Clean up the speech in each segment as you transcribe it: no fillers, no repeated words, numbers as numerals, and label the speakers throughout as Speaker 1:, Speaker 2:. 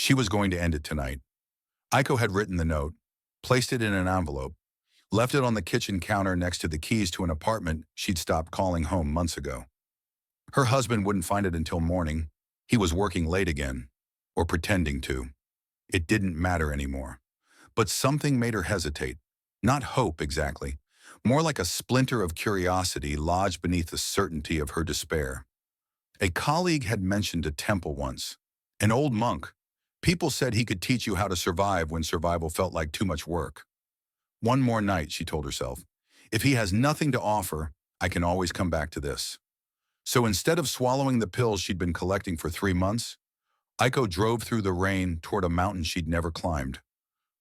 Speaker 1: She was going to end it tonight. Aiko had written the note, placed it in an envelope, left it on the kitchen counter next to the keys to an apartment she'd stopped calling home months ago. Her husband wouldn't find it until morning. He was working late again, or pretending to. It didn't matter anymore. But something made her hesitate. Not hope, exactly. More like a splinter of curiosity lodged beneath the certainty of her despair. A colleague had mentioned a temple once. An old monk. People said he could teach you how to survive when survival felt like too much work. One more night, she told herself. If he has nothing to offer, I can always come back to this. So instead of swallowing the pills she'd been collecting for 3 months, Aiko drove through the rain toward a mountain she'd never climbed,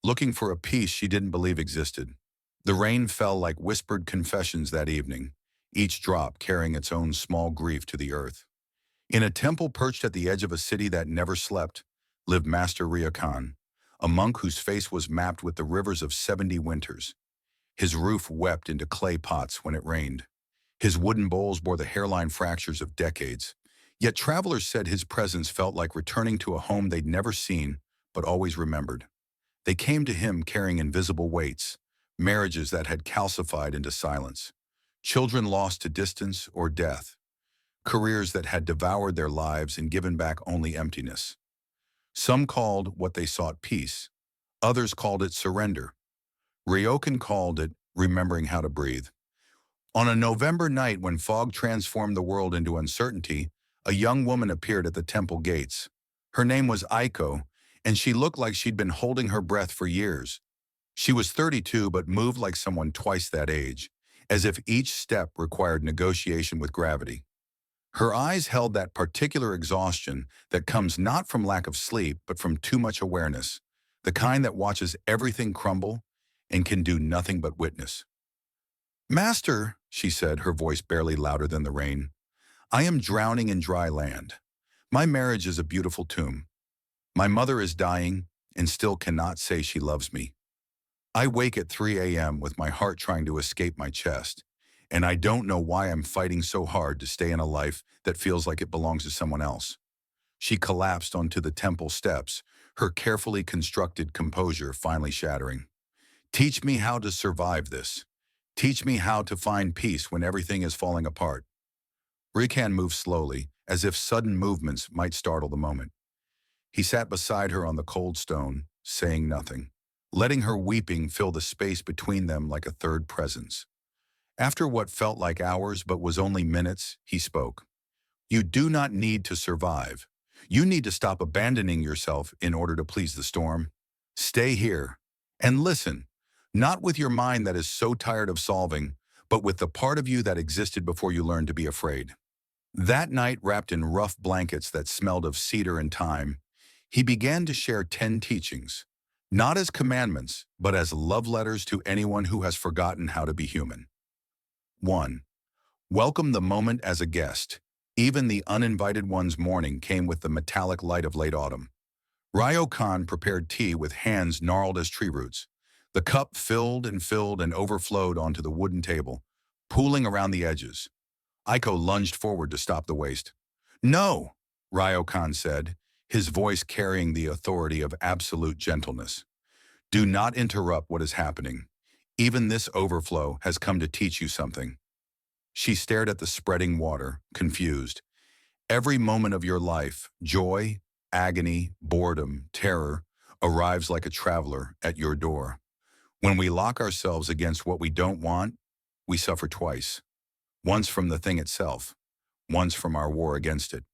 Speaker 1: looking for a peace she didn't believe existed. The rain fell like whispered confessions that evening, each drop carrying its own small grief to the earth. In a temple perched at the edge of a city that never slept, lived Master Ryokan, a monk whose face was mapped with the rivers of 70 winters. His roof wept into clay pots when it rained. His wooden bowls bore the hairline fractures of decades. Yet travelers said his presence felt like returning to a home they'd never seen, but always remembered. They came to him carrying invisible weights, marriages that had calcified into silence, children lost to distance or death, careers that had devoured their lives and given back only emptiness. Some called what they sought peace. Others called it surrender. Ryokan called it remembering how to breathe. On a November night when fog transformed the world into uncertainty, a young woman appeared at the temple gates. Her name was Aiko, and she looked like she'd been holding her breath for years. She was 32 but moved like someone twice that age, as if each step required negotiation with gravity. Her eyes held that particular exhaustion that comes not from lack of sleep but from too much awareness, the kind that watches everything crumble and can do nothing but witness. "Master," she said, her voice barely louder than the rain, "I am drowning in dry land. My marriage is a beautiful tomb. My mother is dying and still cannot say she loves me. I wake at 3 a.m. with my heart trying to escape my chest, and I don't know why I'm fighting so hard to stay in a life that feels like it belongs to someone else." She collapsed onto the temple steps, her carefully constructed composure finally shattering. "Teach me how to survive this. Teach me how to find peace when everything is falling apart." Rikan moved slowly, as if sudden movements might startle the moment. He sat beside her on the cold stone, saying nothing, letting her weeping fill the space between them like a third presence. After what felt like hours but was only minutes, he spoke. "You do not need to survive. You need to stop abandoning yourself in order to please the storm. Stay here and listen, not with your mind that is so tired of solving, but with the part of you that existed before you learned to be afraid." That night, wrapped in rough blankets that smelled of cedar and thyme, he began to share 10 teachings, not as commandments, but as love letters to anyone who has forgotten how to be human. 1. Welcome the moment as a guest. Even the uninvited one's morning came with the metallic light of late autumn. Ryokan prepared tea with hands gnarled as tree roots. The cup filled and overflowed onto the wooden table, pooling around the edges. Aiko lunged forward to stop the waste. "No," Ryokan said, his voice carrying the authority of absolute gentleness. "Do not interrupt what is happening. Even this overflow has come to teach you something." She stared at the spreading water, confused. Every moment of your life, joy, agony, boredom, terror, arrives like a traveler at your door. When we lock ourselves against what we don't want, we suffer twice. Once from the thing itself, once from our war against it.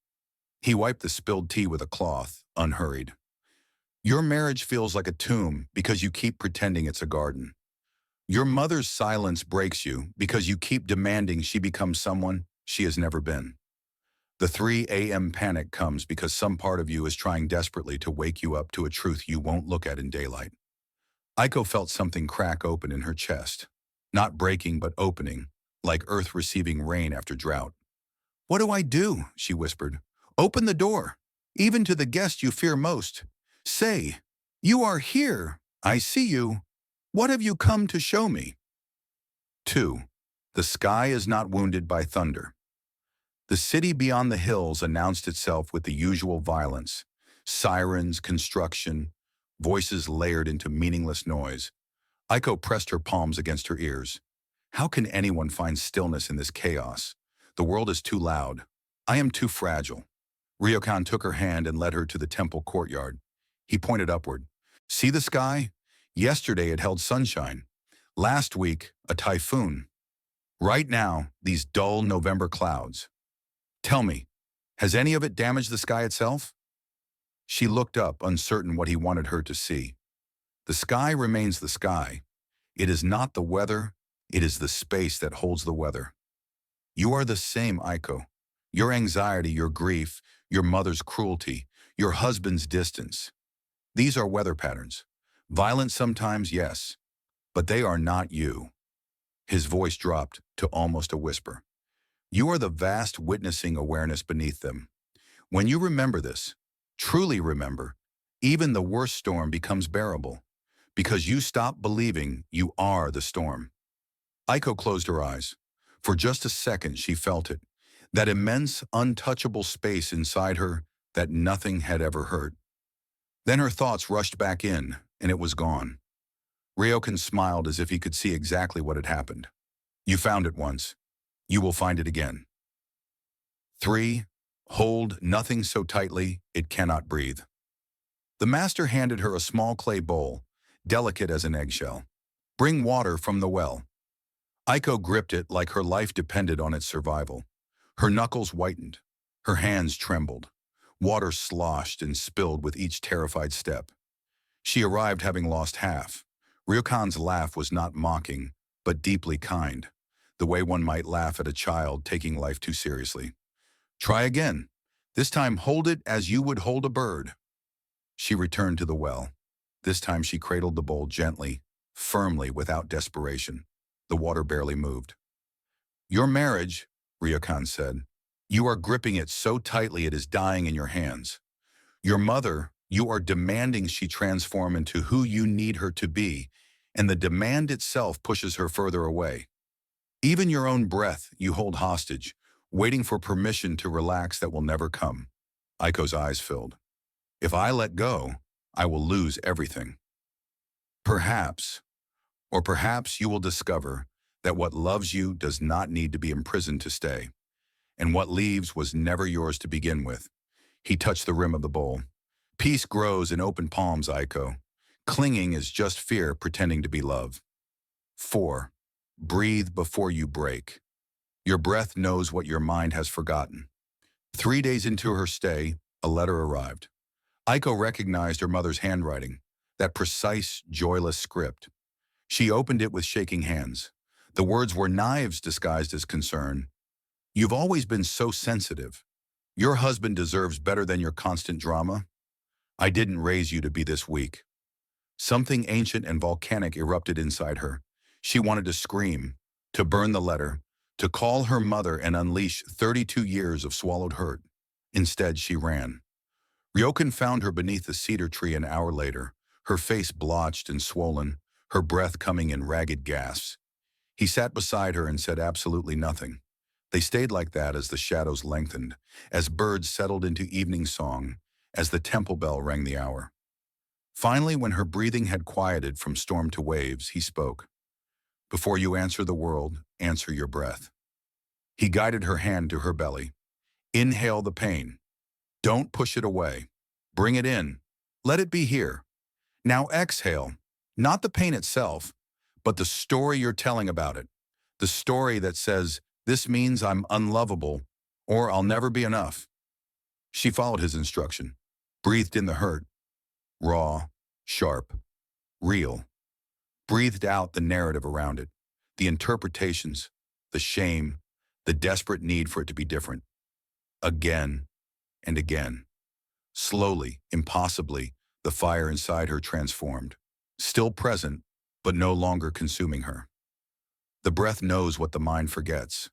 Speaker 1: He wiped the spilled tea with a cloth, unhurried. "Your marriage feels like a tomb because you keep pretending it's a garden. Your mother's silence breaks you because you keep demanding she become someone she has never been. The 3 a.m. panic comes because some part of you is trying desperately to wake you up to a truth you won't look at in daylight." Aiko felt something crack open in her chest. Not breaking, but opening, like earth receiving rain after drought. "What do I do?" she whispered. "Open the door, even to the guest you fear most. Say, 'You are here. I see you. What have you come to show me?'" 2. The sky is not wounded by thunder. The city beyond the hills announced itself with the usual violence. Sirens, construction, voices layered into meaningless noise. Aiko pressed her palms against her ears. How can anyone find stillness in this chaos? The world is too loud. I am too fragile. Ryokan took her hand and led her to the temple courtyard. He pointed upward. See the sky? Yesterday it held sunshine. Last week, a typhoon. Right now, these dull November clouds. Tell me, has any of it damaged the sky itself? She looked up, uncertain what he wanted her to see. The sky remains the sky. It is not the weather, it is the space that holds the weather. You are the same, Aiko. Your anxiety, your grief, your mother's cruelty, your husband's distance. These are weather patterns. Violent sometimes, yes, but they are not you. His voice dropped to almost a whisper. You are the vast witnessing awareness beneath them. When you remember this, truly remember, even the worst storm becomes bearable, because you stop believing you are the storm. Aiko closed her eyes. For just a second she felt it, that immense, untouchable space inside her that nothing had ever hurt. Then her thoughts rushed back in, and it was gone. Ryokan smiled as if he could see exactly what had happened. You found it once. You will find it again. 3. Hold nothing so tightly it cannot breathe. The master handed her a small clay bowl, delicate as an eggshell. Bring water from the well. Aiko gripped it like her life depended on its survival. Her knuckles whitened. Her hands trembled. Water sloshed and spilled with each terrified step. She arrived having lost half. Ryokan's laugh was not mocking, but deeply kind, the way one might laugh at a child taking life too seriously. Try again. This time hold it as you would hold a bird. She returned to the well. This time she cradled the bowl gently, firmly, without desperation. The water barely moved. Your marriage, Ryokan said, you are gripping it so tightly it is dying in your hands. Your mother, you are demanding she transform into who you need her to be, and the demand itself pushes her further away. Even your own breath you hold hostage, waiting for permission to relax that will never come. Aiko's eyes filled. If I let go, I will lose everything. Perhaps, or perhaps you will discover that what loves you does not need to be imprisoned to stay, and what leaves was never yours to begin with. He touched the rim of the bowl. Peace grows in open palms, Aiko. Clinging is just fear pretending to be love. 4. Breathe before you break. Your breath knows what your mind has forgotten. 3 days into her stay, a letter arrived. Aiko recognized her mother's handwriting, that precise, joyless script. She opened it with shaking hands. The words were knives disguised as concern. You've always been so sensitive. Your husband deserves better than your constant drama. I didn't raise you to be this weak. Something ancient and volcanic erupted inside her. She wanted to scream, to burn the letter, to call her mother and unleash 32 years of swallowed hurt. Instead, she ran. Ryokan found her beneath the cedar tree an hour later, her face blotched and swollen, her breath coming in ragged gasps. He sat beside her and said absolutely nothing. They stayed like that as the shadows lengthened, as birds settled into evening song, as the temple bell rang the hour. Finally, when her breathing had quieted from storm to waves, he spoke. Before you answer the world, answer your breath. He guided her hand to her belly. Inhale the pain. Don't push it away. Bring it in. Let it be here. Now exhale, not the pain itself, but the story you're telling about it. The story that says, this means I'm unlovable, or I'll never be enough. She followed his instruction, breathed in the hurt, raw, sharp, real. Breathed out the narrative around it, the interpretations, the shame, the desperate need for it to be different. Again and again. Slowly, impossibly, the fire inside her transformed. Still present, but no longer consuming her. The breath knows what the mind forgets,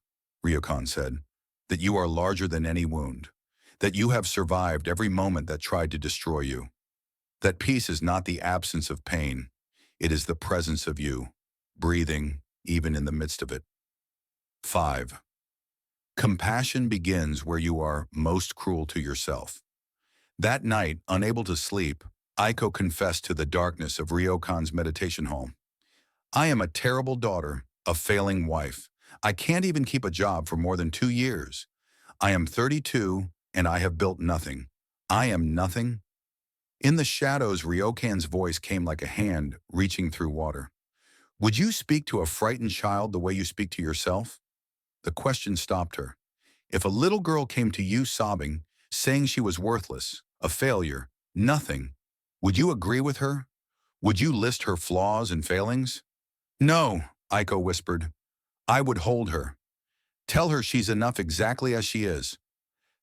Speaker 1: Ryokan said, that you are larger than any wound, that you have survived every moment that tried to destroy you. That peace is not the absence of pain, it is the presence of you, breathing even in the midst of it. 5. Compassion begins where you are most cruel to yourself. That night, unable to sleep, Aiko confessed to the darkness of Ryokan's meditation hall. I am a terrible daughter, a failing wife. I can't even keep a job for more than 2 years. I am 32, and I have built nothing. I am nothing. In the shadows, Ryokan's voice came like a hand reaching through water. Would you speak to a frightened child the way you speak to yourself? The question stopped her. If a little girl came to you sobbing, saying she was worthless, a failure, nothing, would you agree with her? Would you list her flaws and failings? No, Aiko whispered. I would hold her. Tell her she's enough exactly as she is.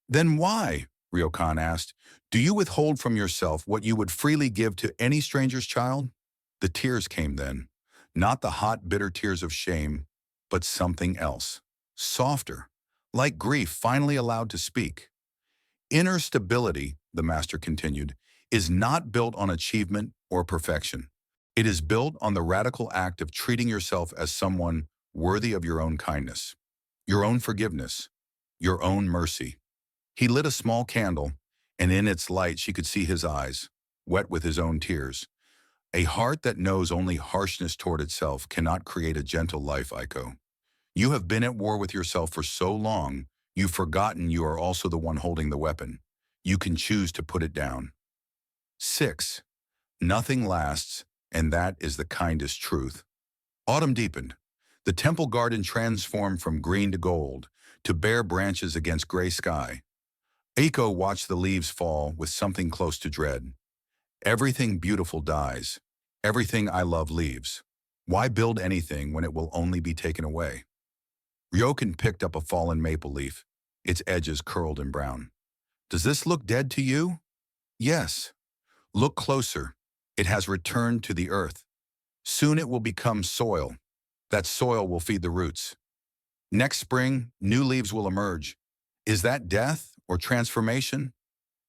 Speaker 1: Then why, Ryokan asked, do you withhold from yourself what you would freely give to any stranger's child? The tears came then. Not the hot, bitter tears of shame, but something else. Softer, like grief finally allowed to speak. Inner stability, the master continued, is not built on achievement or perfection. It is built on the radical act of treating yourself as someone worthy of your own kindness, your own forgiveness, your own mercy. He lit a small candle, and in its light she could see his eyes, wet with his own tears. A heart that knows only harshness toward itself cannot create a gentle life, Aiko. You have been at war with yourself for so long, you've forgotten you are also the one holding the weapon. You can choose to put it down. 6. Nothing lasts, and that is the kindest truth. Autumn deepened. The temple garden transformed from green to gold, to bare branches against gray sky. Aiko watched the leaves fall with something close to dread. Everything beautiful dies. Everything I love leaves. Why build anything when it will only be taken away? Ryokan picked up a fallen maple leaf, its edges curled and brown. Does this look dead to you? Yes. Look closer. It has returned to the earth. Soon it will become soil. That soil will feed the roots. Next spring, new leaves will emerge. Is that death or transformation?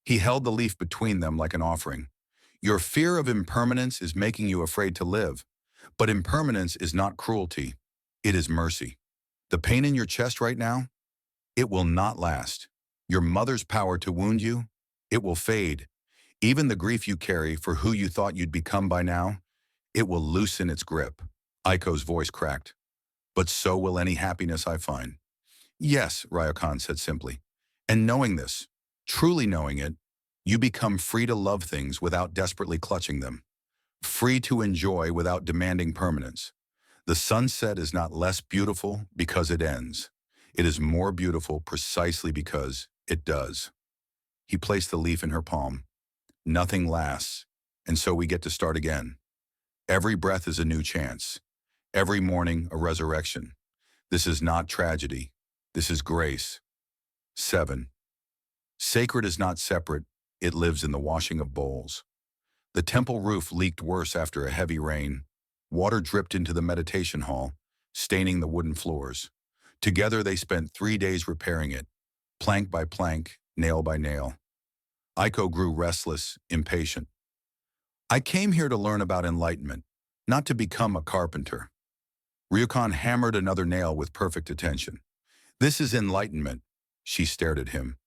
Speaker 1: He held the leaf between them like an offering. Your fear of impermanence is making you afraid to live. But impermanence is not cruelty. It is mercy. The pain in your chest right now? It will not last. Your mother's power to wound you? It will fade. Even the grief you carry for who you thought you'd become by now? It will loosen its grip. Aiko's voice cracked. But so will any happiness I find. Yes, Ryokan said simply. And knowing this, truly knowing it, you become free to love things without desperately clutching them. Free to enjoy without demanding permanence. The sunset is not less beautiful because it ends. It is more beautiful precisely because it does. He placed the leaf in her palm. Nothing lasts, and so we get to start again. Every breath is a new chance. Every morning, a resurrection. This is not tragedy. This is grace. 7. Sacred is not separate. It lives in the washing of bowls. The temple roof leaked worse after a heavy rain. Water dripped into the meditation hall, staining the wooden floors. Together they spent 3 days repairing it, plank by plank, nail by nail. Aiko grew restless, impatient. I came here to learn about enlightenment, not to become a carpenter. Ryokan hammered another nail with perfect attention. This is enlightenment. She stared at him.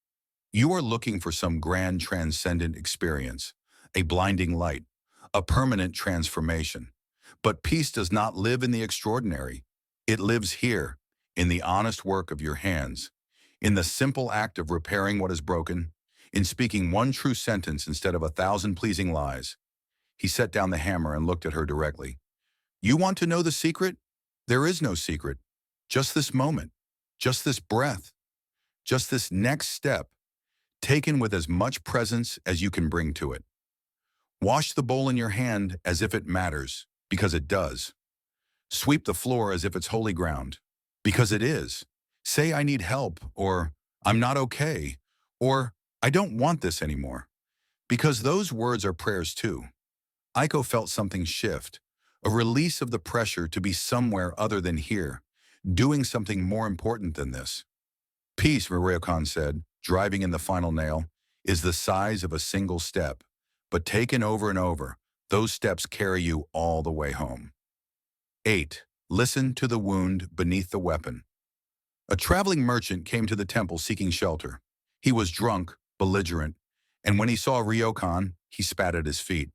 Speaker 1: You are looking for some grand transcendent experience, a blinding light, a permanent transformation. But peace does not live in the extraordinary. It lives here, in the honest work of your hands, in the simple act of repairing what is broken, in speaking one true sentence instead of 1,000 pleasing lies. He set down the hammer and looked at her directly. You want to know the secret? There is no secret. Just this moment, just this breath, just this next step, taken with as much presence as you can bring to it. Wash the bowl in your hand as if it matters, because it does. Sweep the floor as if it's holy ground, because it is. Say I need help, or I'm not okay, or I don't want this anymore, because those words are prayers too. Aiko felt something shift, a release of the pressure to be somewhere other than here, doing something more important than this. Peace, Ryokan said, driving in the final nail, is the size of a single step, but taken over and over, those steps carry you all the way home. 8. Listen to the wound beneath the weapon. A traveling merchant came to the temple seeking shelter. He was drunk, belligerent, And when he saw Ryokan, he spat at his feet.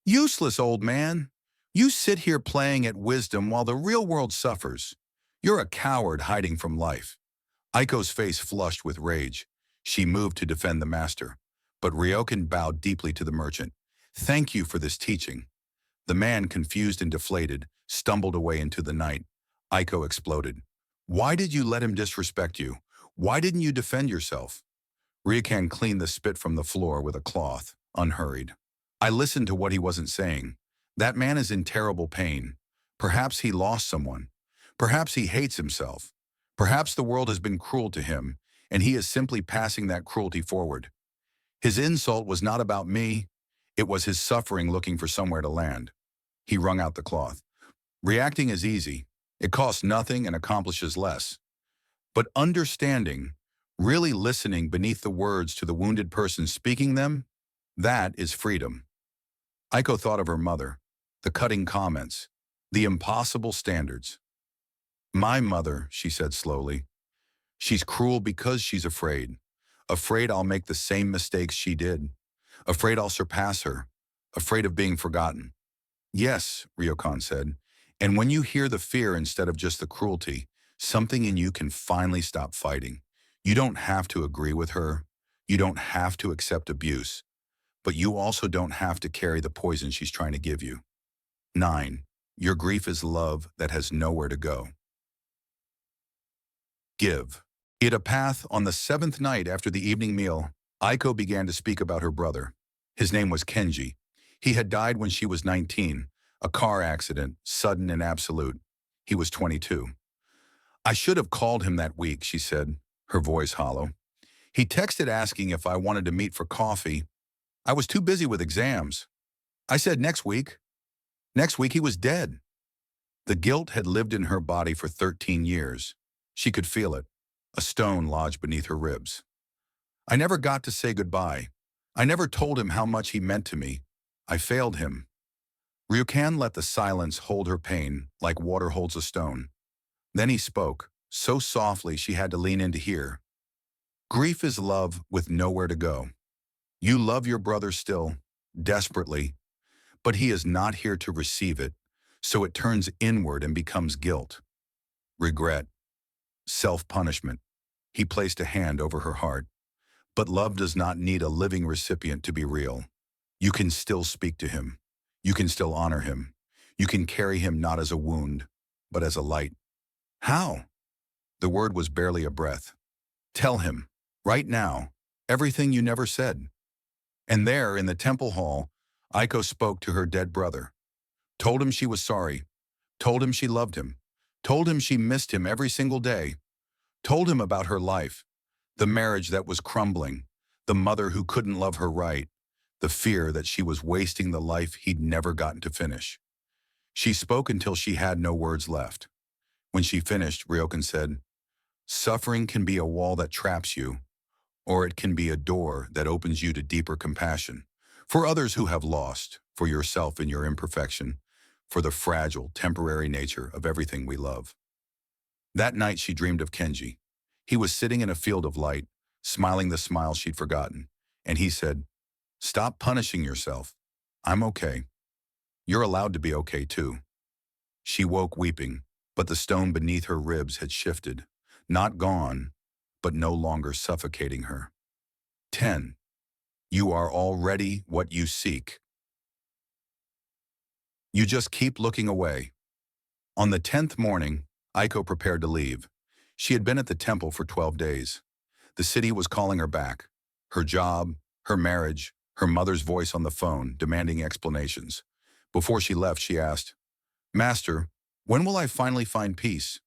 Speaker 1: Useless old man. You sit here playing at wisdom while the real world suffers. You're a coward hiding from life. Aiko's face flushed with rage. She moved to defend the master. But Ryokan bowed deeply to the merchant. Thank you for this teaching. The man, confused and deflated, stumbled away into the night. Aiko exploded. Why did you let him disrespect you? Why didn't you defend yourself? Ryokan cleaned the spit from the floor with a cloth, unhurried. I listened to what he wasn't saying. That man is in terrible pain. Perhaps he lost someone. Perhaps he hates himself. Perhaps the world has been cruel to him, and he is simply passing that cruelty forward. His insult was not about me. It was his suffering looking for somewhere to land. He wrung out the cloth. Reacting is easy. It costs nothing and accomplishes less. But understanding, really listening beneath the words to the wounded person speaking them, that is freedom. Aiko thought of her mother, the cutting comments, the impossible standards. My mother, she said slowly. She's cruel because she's afraid. Afraid I'll make the same mistakes she did. Afraid I'll surpass her. Afraid of being forgotten. Yes, Ryokan said. And when you hear the fear instead of just the cruelty, something in you can finally stop fighting. You don't have to agree with her. You don't have to accept abuse. But you also don't have to carry the poison she's trying to give you. 9. Your grief is love that has nowhere to go. Give. At a path on the 7th night after the evening meal, Aiko began to speak about her brother. His name was Kenji. He had died when she was 19, a car accident, sudden and absolute. He was 22. I should have called him that week, she said, her voice hollow. He texted asking if I wanted to meet for coffee. I was too busy with exams. I said next week. Next week he was dead. The guilt had lived in her body for 13 years. She could feel it, a stone lodged beneath her ribs. I never got to say goodbye. I never told him how much he meant to me. I failed him. Ryokan let the silence hold her pain like water holds a stone. Then he spoke, so softly she had to lean in to hear. Grief is love with nowhere to go. You love your brother still, desperately, but he is not here to receive it, so it turns inward and becomes guilt, regret, self-punishment. He placed a hand over her heart. But love does not need a living recipient to be real. You can still speak to him. You can still honor him. You can carry him not as a wound, but as a light. How? The word was barely a breath. Tell him, right now, everything you never said. And there, in the temple hall, Aiko spoke to her dead brother. Told him she was sorry. Told him she loved him. Told him she missed him every single day. Told him about her life. The marriage that was crumbling. The mother who couldn't love her right. The fear that she was wasting the life he'd never gotten to finish. She spoke until she had no words left. When she finished, Ryokan said, suffering can be a wall that traps you, or it can be a door that opens you to deeper compassion. For others who have lost, for yourself in your imperfection, for the fragile, temporary nature of everything we love. That night she dreamed of Kenji. He was sitting in a field of light, smiling the smile she'd forgotten, and he said, stop punishing yourself. I'm okay. You're allowed to be okay too. She woke weeping, but the stone beneath her ribs had shifted, not gone, but no longer suffocating her. 10. You are already what you seek. You just keep looking away. On the 10th morning, Aiko prepared to leave. She had been at the temple for 12 days. The city was calling her back. Her job, her marriage, her mother's voice on the phone, demanding explanations. Before she left, she asked, Master, when will I finally find peace?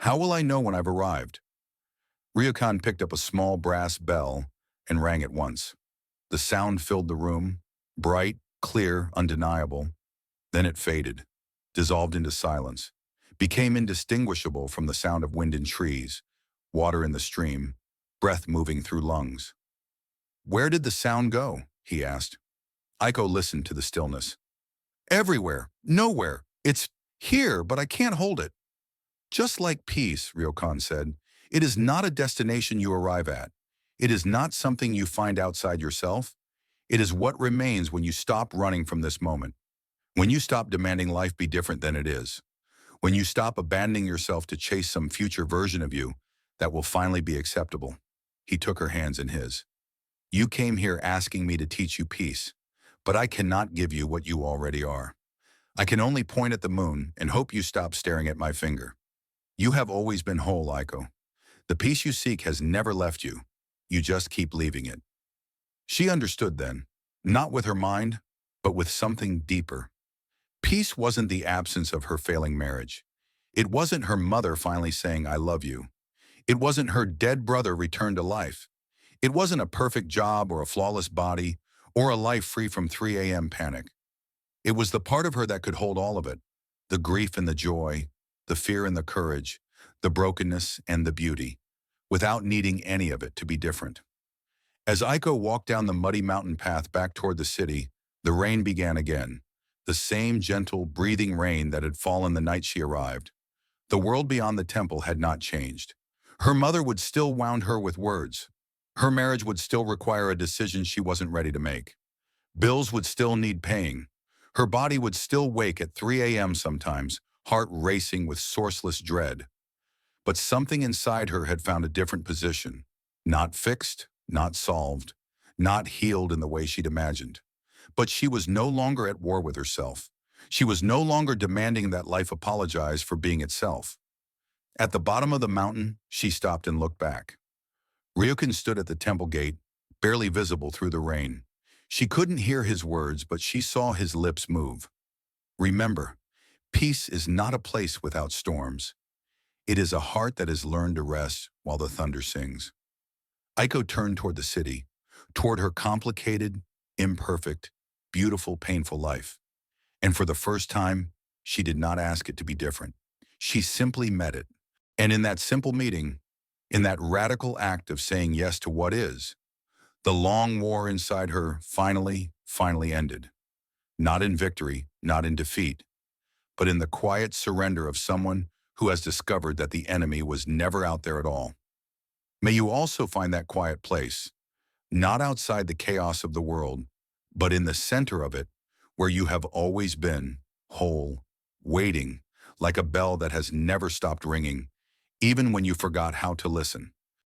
Speaker 1: How will I know when I've arrived? Ryokan picked up a small brass bell and rang at once. The sound filled the room, bright, clear, undeniable. Then it faded, dissolved into silence, became indistinguishable from the sound of wind in trees, water in the stream, breath moving through lungs. Where did the sound go? He asked. Aiko listened to the stillness. Everywhere, nowhere. It's here, but I can't hold it. Just like peace, Ryokan said, it is not a destination you arrive at. It is not something you find outside yourself. It is what remains when you stop running from this moment, when you stop demanding life be different than it is, when you stop abandoning yourself to chase some future version of you that will finally be acceptable. He took her hands in his. You came here asking me to teach you peace, but I cannot give you what you already are. I can only point at the moon and hope you stop staring at my finger. You have always been whole, Aiko. The peace you seek has never left you. You just keep leaving it. She understood then, not with her mind, but with something deeper. Peace wasn't the absence of her failing marriage. It wasn't her mother finally saying, I love you. It wasn't her dead brother returned to life. It wasn't a perfect job or a flawless body or a life free from 3 a.m. panic. It was the part of her that could hold all of it, the grief and the joy, the fear and the courage, the brokenness and the beauty, without needing any of it to be different. As Aiko walked down the muddy mountain path back toward the city, the rain began again, the same gentle, breathing rain that had fallen the night she arrived. The world beyond the temple had not changed. Her mother would still wound her with words. Her marriage would still require a decision she wasn't ready to make. Bills would still need paying. Her body would still wake at 3 a.m. sometimes, heart racing with sourceless dread. But something inside her had found a different position. Not fixed, not solved, not healed in the way she'd imagined. But she was no longer at war with herself. She was no longer demanding that life apologize for being itself. At the bottom of the mountain, she stopped and looked back. Ryukin stood at the temple gate, barely visible through the rain. She couldn't hear his words, but she saw his lips move. Remember, peace is not a place without storms. It is a heart that has learned to rest while the thunder sings. Aiko turned toward the city, toward her complicated, imperfect, beautiful, painful life. And for the first time, she did not ask it to be different. She simply met it. And in that simple meeting, in that radical act of saying yes to what is, the long war inside her finally ended. Not in victory, not in defeat, but in the quiet surrender of someone who has discovered that the enemy was never out there at all. May you also find that quiet place, not outside the chaos of the world, but in the center of it, where you have always been, whole, waiting, like a bell that has never stopped ringing, even when you forgot how to listen.